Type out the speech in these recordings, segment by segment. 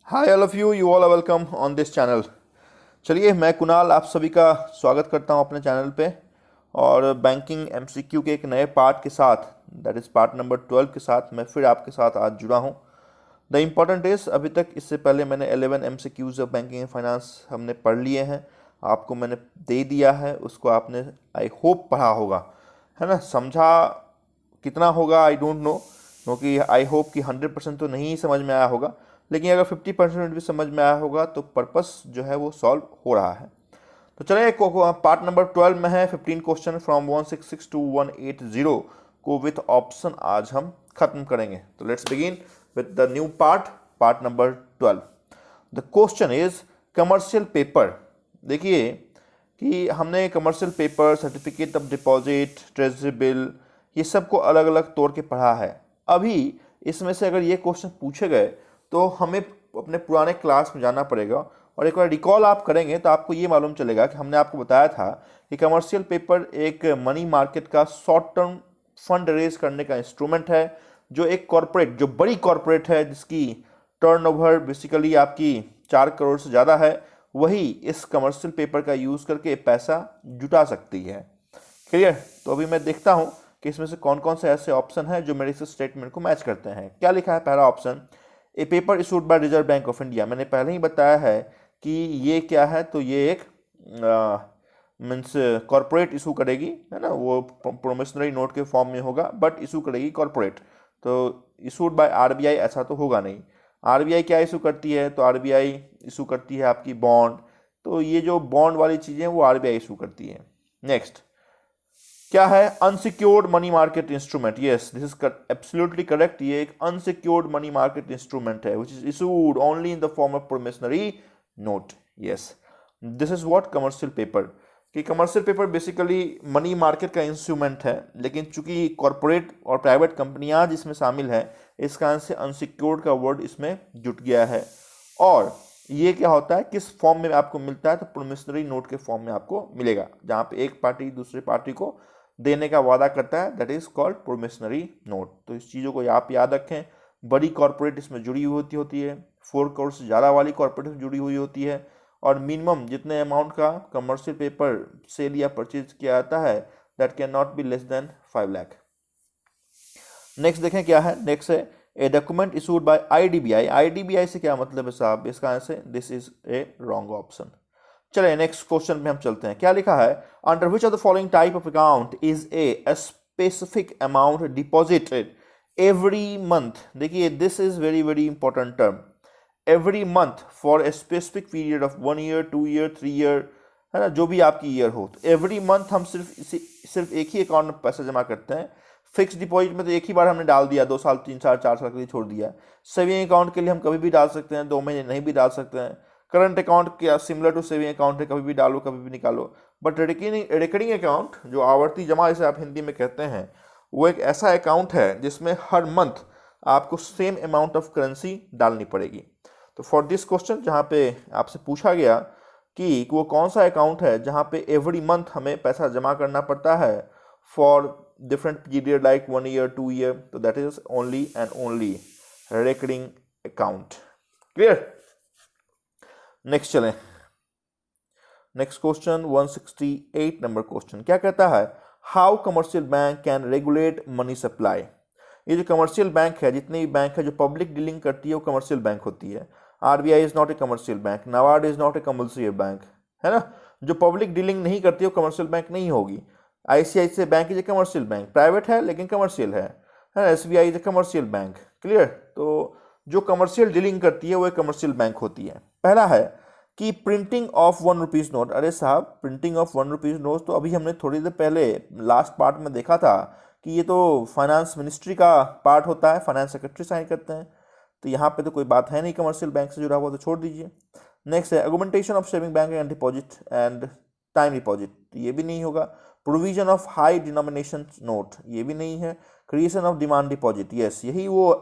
Hi all of you all are welcome on this channel. चलिए, मैं कुणाल आप सभी का स्वागत करता हूं अपने चैनल पे। और बैंकिंग एमसीक्यू के एक नए पार्ट के साथ, दैट इज़ पार्ट नंबर 12 के साथ मैं फिर आपके साथ आज जुड़ा हूं। द इम्पॉर्टेंट इज़, अभी तक इससे पहले मैंने 11 MCQs of banking and finance हमने पढ़ लिए हैं, आपको मैंने दे दिया है, उसको आपने आई होप पढ़ा होगा, है ना। समझा कितना होगा आई डोंट नो, क्योंकि आई होप कि 100% तो नहीं समझ में आया होगा, लेकिन अगर 50% भी समझ में आया होगा तो पर्पस जो है वो सॉल्व हो रहा है। तो चलिए, पार्ट नंबर 12 में है 15 क्वेश्चन फ्रॉम 166 टू 180 को विथ ऑप्शन आज हम खत्म करेंगे। तो let's begin with the new part, part number 12। The question is commercial paper. देखिए कि हमने commercial paper, certificate of deposit, treasury bill, ये सब को अलग अलग तौर के पढ़ा है। अभी इसमें से अगर ये क्वेश्चन पूछे गए तो हमें अपने पुराने क्लास में जाना पड़ेगा और एक बार रिकॉल आप करेंगे तो आपको ये मालूम चलेगा कि हमने आपको बताया था कि कमर्शियल पेपर एक मनी मार्केट का शॉर्ट टर्म फंड रेज करने का इंस्ट्रूमेंट है, जो एक कॉरपोरेट, जो बड़ी कॉरपोरेट है जिसकी टर्नओवर बेसिकली आपकी 4 करोड़ से ज़्यादा है, वही इस कमर्शियल पेपर का यूज़ करके पैसा जुटा सकती है। क्लियर? तो अभी मैं देखता हूँ कि इसमें से कौन कौन से ऐसे ऑप्शन हैं जो मेरे इस स्टेटमेंट को मैच करते हैं। क्या लिखा है पहला option, A paper issued by reserve bank of India. मैंने पहले ही बताया है कि ये क्या है, तो ये एक मीन्स कॉरपोरेट इशू करेगी, है ना। वो प्रोमिसनरी नोट के फॉर्म में होगा बट इशू करेगी कॉरपोरेट। तो इशूड बाय आरबीआई ऐसा तो होगा नहीं। आरबीआई क्या इशू करती है, तो आरबीआई इशू करती है आपकी बॉन्ड। तो ये जो बॉन्ड वाली चीज़ें वो आरबीआई इशू करती है। नेक्स्ट क्या है, unsecured money market instrument. Yes, this is absolutely correct. ये एक अनसिक्योर्ड मनी मार्केट इंस्ट्रूमेंट है which is issued only in the form of promissory note. Yes, this is what commercial paper. कि commercial paper basically money market का instrument है, लेकिन चूंकि corporate और private कंपनियां जिसमें शामिल है, इस कारण से अनसिक्योर्ड का वर्ड इसमें जुट गया है। और ये क्या होता है, किस फॉर्म में आपको मिलता है, तो प्रोमिसनरी नोट के फॉर्म में आपको मिलेगा, जहां पे एक पार्टी दूसरी पार्टी को देने का वादा करता है, दैट इज कॉल्ड प्रोमिसनरी नोट। तो इस चीज़ों को आप याद रखें। बड़ी कॉर्पोरेट इसमें जुड़ी हुई होती है, 4 करोड़ से ज़्यादा वाली कॉर्पोरेट जुड़ी हुई होती है, और मिनिमम जितने अमाउंट का कमर्शियल पेपर सेल या परचेज किया जाता है, that can not be less than 5 lakh. Next देखें क्या है, नेक्स्ट है a document issued by IDBI. IDBI से क्या मतलब है साहब, इसका answer this is a wrong option. चलिए नेक्स्ट क्वेश्चन में हम चलते हैं। क्या लिखा है, under which of the following type of account is a specific amount deposited every month. देखिए this is very very important term, every month for a specific period of 1 year, 2 year, 3 year, है ना, जो भी आपकी year हो। तो every month हम सिर्फ एक ही अकाउंट में पैसा जमा करते हैं। फिक्स डिपॉजिट में तो एक ही बार हमने डाल दिया, 2 साल, 3 साल, 4 साल के लिए छोड़ दिया। सेविंग अकाउंट के लिए हम कभी भी डाल सकते हैं, 2 महीने नहीं भी डाल सकते हैं। करंट अकाउंट क्या सिमिलर टू सेविंग अकाउंट है, कभी भी डालो कभी भी निकालो। बट रिकरिंग अकाउंट, जो आवर्ती जमा जिसे आप हिंदी में कहते हैं, वो एक ऐसा अकाउंट है जिसमें हर मंथ आपको सेम अमाउंट ऑफ करेंसी डालनी पड़ेगी। तो फॉर दिस क्वेश्चन, जहाँ पे आपसे पूछा गया कि वो कौन सा अकाउंट है जहाँ पे एवरी मंथ हमें पैसा जमा करना पड़ता है for different period like 1 year, 2 year, तो that is only and only recurring account. Clear? Next चलें, नेक्स्ट क्वेश्चन 168 नंबर क्वेश्चन क्या कहता है, how commercial bank can regulate money supply. ये जो कमर्शियल बैंक है, जितने भी बैंक है जो पब्लिक डीलिंग करती है, वो कमर्शियल बैंक होती है। RBI is not a commercial bank, NABARD is not a commercial bank, है ना। जो पब्लिक डीलिंग नहीं करती है वो कमर्शियल बैंक नहीं होगी। ICICI bank is a commercial bank, private है लेकिन कमर्शियल है ना। SBI is a commercial bank. Clear? तो जो कमर्शियल डीलिंग करती है वो एक कमर्शियल बैंक होती है। पहला है कि प्रिंटिंग ऑफ 1 रुपीज़ नोट। अरे साहब, प्रिंटिंग ऑफ 1 रुपीज़ नोट तो अभी हमने थोड़ी देर पहले लास्ट पार्ट में देखा था कि ये तो फाइनेंस मिनिस्ट्री का पार्ट होता है, फाइनेंस सेक्रेटरी साइन करते हैं। तो यहाँ पे तो कोई बात है नहीं कमर्शियल बैंक से जुड़ा हुआ, तो छोड़ दीजिए। नेक्स्ट है argumentation of saving bank and deposit and time deposit, तो ये भी नहीं होगा। Provision of high denomination note, ये भी नहीं है। Creation of demand deposit, yes, यही वो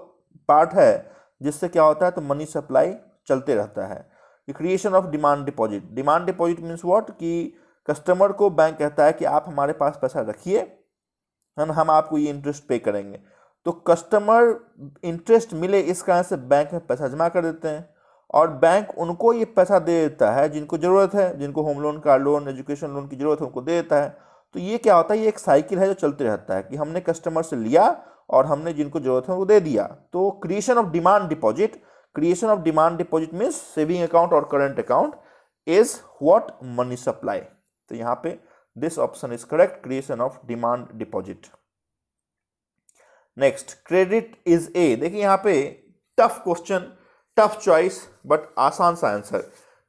पार्ट है जिससे क्या होता है, तो मनी सप्लाई चलते रहता है। Creation of demand deposit, demand deposit means what, कि कस्टमर को बैंक कहता है कि आप हमारे पास पैसा रखिए, हम आपको ये इंटरेस्ट पे करेंगे। तो कस्टमर इंटरेस्ट मिले इस कारण से बैंक में पैसा जमा कर देते हैं, और बैंक उनको ये पैसा दे देता है जिनको ज़रूरत है, जिनको home loan, car loan, education loan की ज़रूरत है उनको दे देता है। तो ये क्या होता है, ये एक साइकिल है जो चलते रहता है कि हमने कस्टमर से लिया और हमने जिनको ज़रूरत है वो दे दिया। तो creation of demand deposit, creation of demand deposit means saving account और current account is what money supply. तो यहाँ पे this option is correct, creation of demand deposit. Next, credit is A. देखिए यहाँ पे tough question, tough choice but आसान सा answer.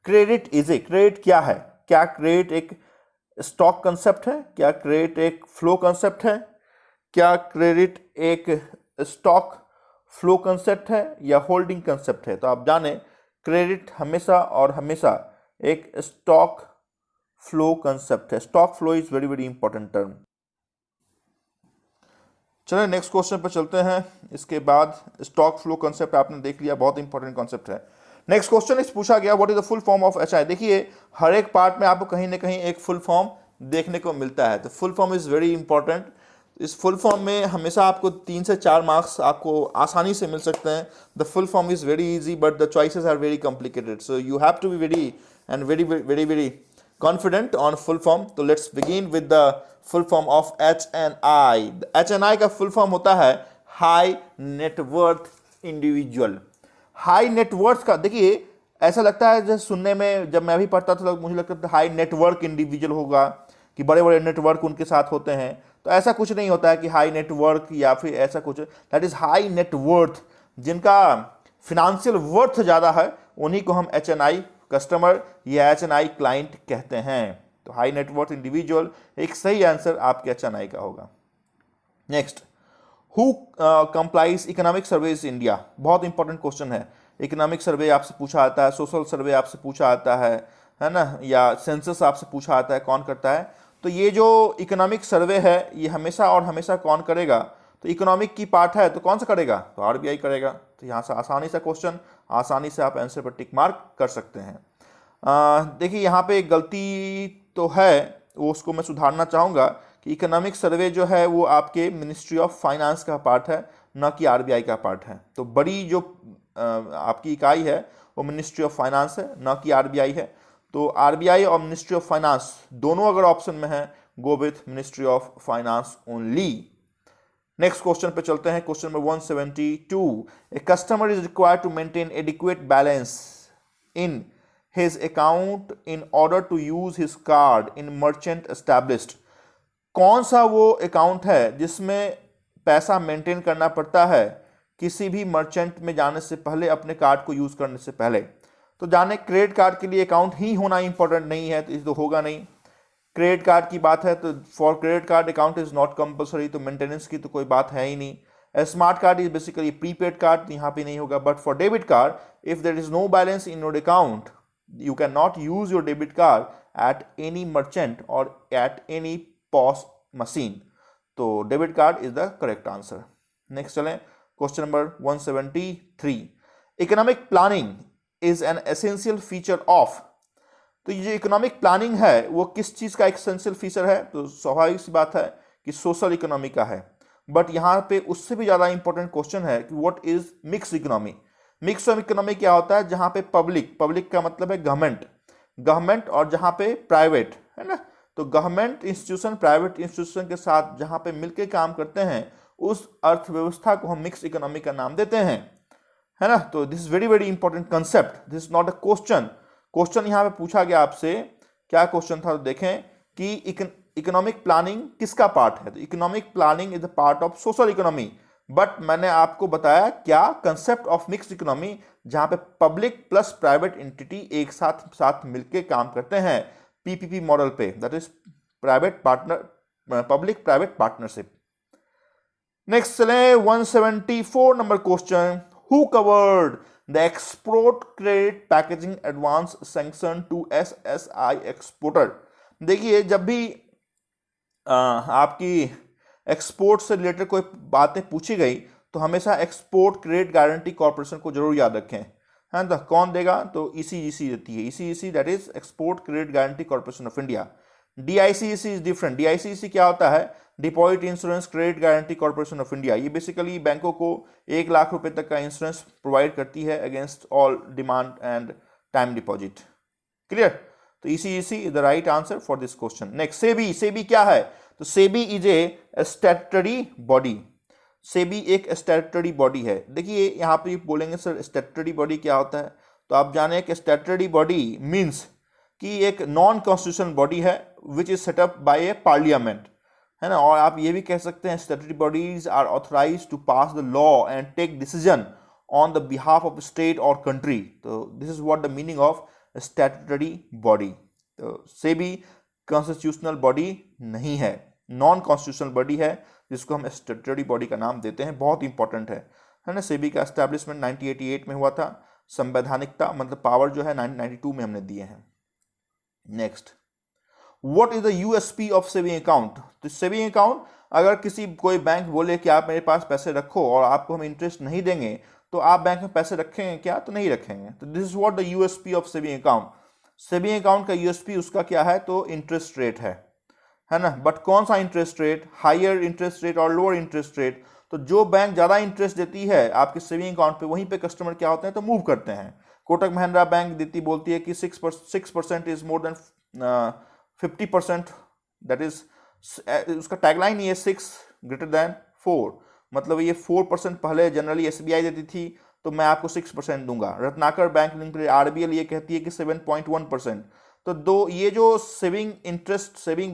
Credit is A, credit क्या है? क्या क्रेडिट एक स्टॉक कंसेप्ट है? क्या क्रेडिट एक फ्लो कंसेप्ट है? क्या क्रेडिट एक स्टॉक फ्लो कंसेप्ट है या होल्डिंग कंसेप्ट है? तो आप जाने क्रेडिट हमेशा और हमेशा एक स्टॉक फ्लो कंसेप्ट है। Stock flow is very very important term. चलिए नेक्स्ट क्वेश्चन पर चलते हैं। इसके बाद स्टॉक फ्लो कंसेप्ट आपने देख लिया, बहुत इंपॉर्टेंट कॉन्सेप्ट है। नेक्स्ट क्वेश्चन इस पूछा गया what is the full form of HI. देखिए हर एक पार्ट में आपको कहीं ना कहीं एक फुल फॉर्म देखने को मिलता है, तो full form is very important. इस फुल फॉर्म में हमेशा आपको 3 से 4 मार्क्स आपको आसानी से मिल सकते हैं। The full form is very easy but the choices are very complicated, so you have to be very and very very very confident on full form। तो let's begin with the full form of HNI। HNI का full form होता है high net worth individual. High net worth का देखिए ऐसा लगता है जैसे सुनने में, जब मैं भी पढ़ता था तो मुझे लगता था हाई नेटवर्क इंडिविजुअल होगा कि बड़े बड़े नेटवर्क उनके साथ होते हैं। तो ऐसा कुछ नहीं होता है कि हाई नेटवर्क या फिर ऐसा कुछ, that is high net worth. जिनका फिनेंशियल वर्थ ज़्यादा है उन्हीं को हम HNI कस्टमर या HNI क्लाइंट कहते हैं। तो हाई नेटवर्थ इंडिविजुअल एक सही आंसर आपके HNI का होगा। Next, who complies economic surveys India. बहुत इंपॉर्टेंट क्वेश्चन है। इकोनॉमिक सर्वे आपसे पूछा आता है, सोशल सर्वे आपसे पूछा आता है ना, या सेंसस आपसे पूछा आता है, कौन करता है? तो ये जो इकोनॉमिक सर्वे है ये हमेशा और हमेशा कौन करेगा? तो इकोनॉमिक की पार्ट है तो कौन सा करेगा? तो RBI करेगा। तो यहाँ से आसानी से क्वेश्चन, आसानी से आप आंसर पर टिक मार्क कर सकते हैं। देखिए यहाँ पे एक गलती तो है, वो उसको मैं सुधारना चाहूँगा कि इकोनॉमिक सर्वे जो है वो आपके मिनिस्ट्री ऑफ फाइनेंस का पार्ट है, न कि RBI का पार्ट है। तो बड़ी जो आपकी इकाई है वो मिनिस्ट्री ऑफ फाइनेंस है, न कि RBI है। तो RBI और मिनिस्ट्री ऑफ फाइनेंस दोनों अगर ऑप्शन में है, go with ministry of finance only. Next question पे चलते हैं, question number 172। A customer is required to maintain adequate balance in his account in order to use his card in merchant established. कौन सा वो account है जिसमें पैसा maintain करना पड़ता है किसी भी मर्चेंट में जाने से पहले, अपने कार्ड को यूज करने से पहले? तो जाने क्रेडिट कार्ड के लिए अकाउंट ही होना इंपॉर्टेंट नहीं है, तो इस तो होगा नहीं। क्रेडिट कार्ड की बात है तो for credit card account is not compulsory, तो मेंटेनेंस की तो कोई बात है ही नहीं। Smart card is basically prepaid card, यहाँ पे नहीं होगा। But for debit card if there is no balance in your account you can not use your debit card at any merchant or at any POS machine. तो debit card is the correct answer. Next चलें, question number 173। Economic planning is an essential feature of. तो ये जो economic planning है वो किस चीज़ का essential feature है? तो स्वाभाविक सी बात है कि सोशल इकोनॉमी का है। बट यहाँ पे उससे भी ज़्यादा इंपॉर्टेंट क्वेश्चन है कि what is mix economy. Mix economy क्या होता है? जहाँ पे पब्लिक, पब्लिक का मतलब है गवर्नमेंट, गवर्नमेंट और जहाँ पे प्राइवेट है ना, तो गवर्नमेंट इंस्टीट्यूशन प्राइवेट इंस्टीट्यूशन के साथ जहाँ पे मिलके काम करते हैं उस अर्थव्यवस्था को हम मिक्स इकोनॉमी का नाम देते हैं, है ना। तो this is very very important concept, this is not a question. Question यहाँ पे पूछा गया आपसे, क्या क्वेश्चन था तो देखें कि इकोनॉमिक प्लानिंग किसका पार्ट है? तो economic planning is the part of social economy. But मैंने आपको बताया क्या कंसेप्ट ऑफ मिक्स्ड इकोनॉमी, जहां पे पब्लिक प्लस प्राइवेट एंटिटी एक साथ साथ मिलके काम करते हैं PPP मॉडल पे, that is private partner, public private partnership. Next चले 174 number question, who covered the export credit packaging advance sanction to SSI exporter. देखिए जब भी आपकी एक्सपोर्ट से रिलेटेड कोई बातें पूछी गई तो हमेशा एक्सपोर्ट क्रेडिट गारंटी कॉर्पोरेशन को जरूर याद रखें, है ना। कौन देगा? तो ECGC देती है, ECGC that is export credit guarantee corporation of India. DICGC is different. DICGC क्या होता है? Deposit insurance credit guarantee corporation of India, ये बेसिकली बैंकों को 1 लाख रुपए तक का इंश्योरेंस प्रोवाइड करती है against all demand and time deposit. Clear? तो इसी is the right answer for this question. Next, SEBI. SEBI क्या है? तो SEBI is a statutory body. SEBI एक स्टैट्यूटरी बॉडी है। देखिए यहाँ पे बोलेंगे सर स्टैट्यूटरी बॉडी क्या होता है, तो आप जाने कि स्टैट्यूटरी बॉडी मीन्स कि एक नॉन कॉन्स्टिट्यूशनल बॉडी है which is setup by a parliament, है ना। और आप ये भी कह सकते हैं statutory bodies are authorised to pass the law and take decision on the behalf of state or country. तो this is what the meaning of statutory body. तो सेबी कॉन्स्टिट्यूशनल बॉडी नहीं है, नॉन कॉन्स्टिट्यूशनल बॉडी है जिसको हम statutory body का नाम देते हैं। बहुत इंपॉर्टेंट है ना। सेबी का एस्टैब्लिशमेंट 1988 में हुआ था। संवैधानिकता मतलब पावर जो है 1992 में हमने दिए हैं। Next, what is the USP of saving account? तो सेविंग अकाउंट, अगर कोई बैंक बोले कि आप मेरे पास पैसे रखो और आपको हम इंटरेस्ट नहीं देंगे, तो आप बैंक में पैसे रखेंगे क्या? तो नहीं रखेंगे। तो this is what the USP of saving account. Saving account का यूएसपी उसका क्या है? तो इंटरेस्ट रेट है ना। बट कौन सा interest rate? Higher interest rate और लोअर इंटरेस्ट रेट। तो जो बैंक ज़्यादा इंटरेस्ट देती है आपके सेविंग अकाउंट पे, वहीं पे कस्टमर क्या होते हैं? तो मूव करते हैं। कोटक महिंद्रा बैंक बोलती है कि 6% is more than 50%, that is उसका टैगलाइन ये 6 ग्रेटर देन 4, मतलब ये 4% पहले जनरली एसबीआई देती थी, तो मैं आपको 6% दूंगा। रत्नाकर बैंक लिमिटेड आरबीएल ये कहती है कि 7.1%। तो ये जो सेविंग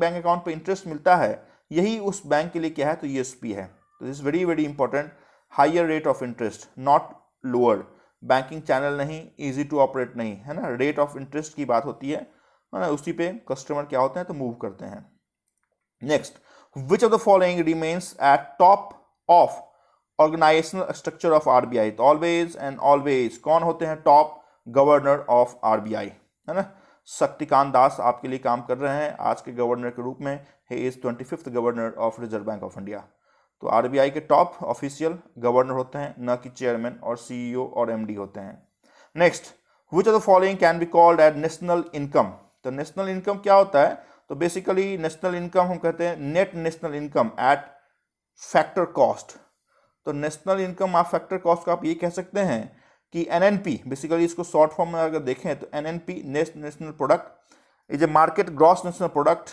बैंक अकाउंट पे इंटरेस्ट मिलता है, यही उस बैंक के लिए क्या है? तो यूएसपी है। तो this very very important, higher rate of interest, not lower. Banking channel नहीं, इजी टू ऑपरेट नहीं, है ना। रेट ऑफ इंटरेस्ट की बात होती है ना, उसी पे कस्टमर क्या होते हैं? तो मूव करते हैं। Next, which of the following remains at top of organisational structure of RBI? तो ऑलवेज एंड ऑलवेज कौन होते हैं टॉप गवर्नर ऑफ आरबीआई? है ना, शक्तिकांत दास आपके लिए काम कर रहे हैं आज के गवर्नर के रूप में। He is 25th governor of reserve bank of India. तो आरबीआई के टॉप ऑफिशियल गवर्नर होते हैं, न कि चेयरमैन और सीईओ और एमडी होते हैं। Next, which of the following can be called eight national income? तो नेशनल इनकम क्या होता है? तो बेसिकली नेशनल इनकम हम कहते हैं net national income eight factor cost. तो नेशनल इनकम आप फैक्टर कॉस्ट का आप ये कह सकते हैं कि एनएनपी, बेसिकली इसको शॉर्ट फॉर्म में अगर देखें तो NNP national product is a market gross national product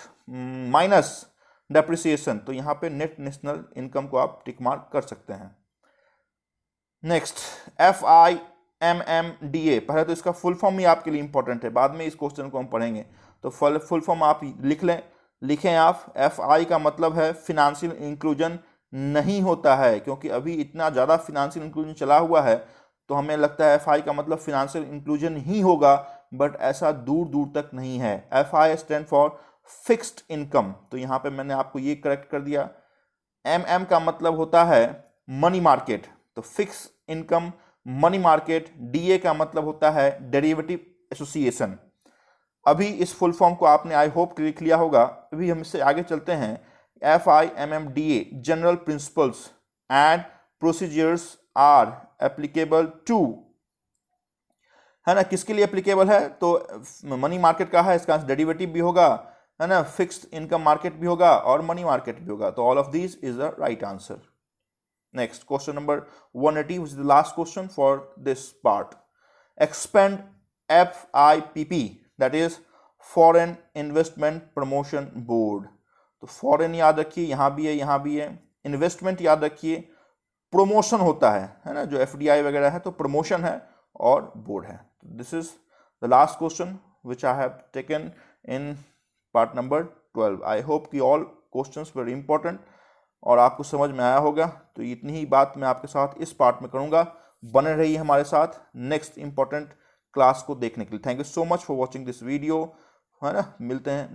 minus depreciation. तो यहाँ पे नेट नेशनल इनकम को आप टिक मार्क कर सकते हैं। नेक्स्ट, FIMMDA, पहले तो इसका फुल फॉर्म ही आपके लिए इंपॉर्टेंट है, बाद में इस क्वेश्चन को हम पढ़ेंगे। तो फुल फॉर्म आप लिखें आप। FI का मतलब है फिनेंशियल इंक्लूजन नहीं होता है, क्योंकि अभी इतना ज़्यादा फिनेंशियल इंक्लूजन चला हुआ है तो हमें लगता है FI का मतलब फिनेंशियल इंक्लूजन ही होगा, बट ऐसा दूर दूर तक नहीं है। FI stand for fixed income. तो यहाँ पे मैंने आपको ये करेक्ट कर दिया। MM का मतलब होता है मनी मार्केट, तो fix income money market. DA का मतलब होता है डेरिवेटिव एसोसिएशन। अभी इस फुल फॉर्म को आपने आई होप लिख लिया होगा। अभी हम इससे आगे चलते हैं। FIMMDA general principles and procedures are applicable to, है ना, किसके लिए एप्लीकेबल है? तो मनी मार्केट का है, इसका डेरिवेटिव भी होगा, है ना, फिक्स्ड इनकम मार्केट भी होगा और मनी मार्केट भी होगा। तो all of these is the right answer. Next, question number 180, which is the last question for this part. Expand FIPP, that is Foreign Investment Promotion Board. तो foreign याद रखिए, यहाँ भी है, यहाँ भी है। इन्वेस्टमेंट याद रखिए, प्रोमोशन होता है ना, जो FDI वगैरह है तो प्रमोशन है और बोर्ड है। This is the last question which I have taken in part number 12। I hope कि ऑल क्वेश्चंस वेरी इंपॉर्टेंट और आपको समझ में आया होगा। तो इतनी ही बात मैं आपके साथ इस पार्ट में करूंगा। बने रहिए हमारे साथ नेक्स्ट इंपॉर्टेंट क्लास को देखने के लिए। Thank you so much for watching this video, है ना। मिलते हैं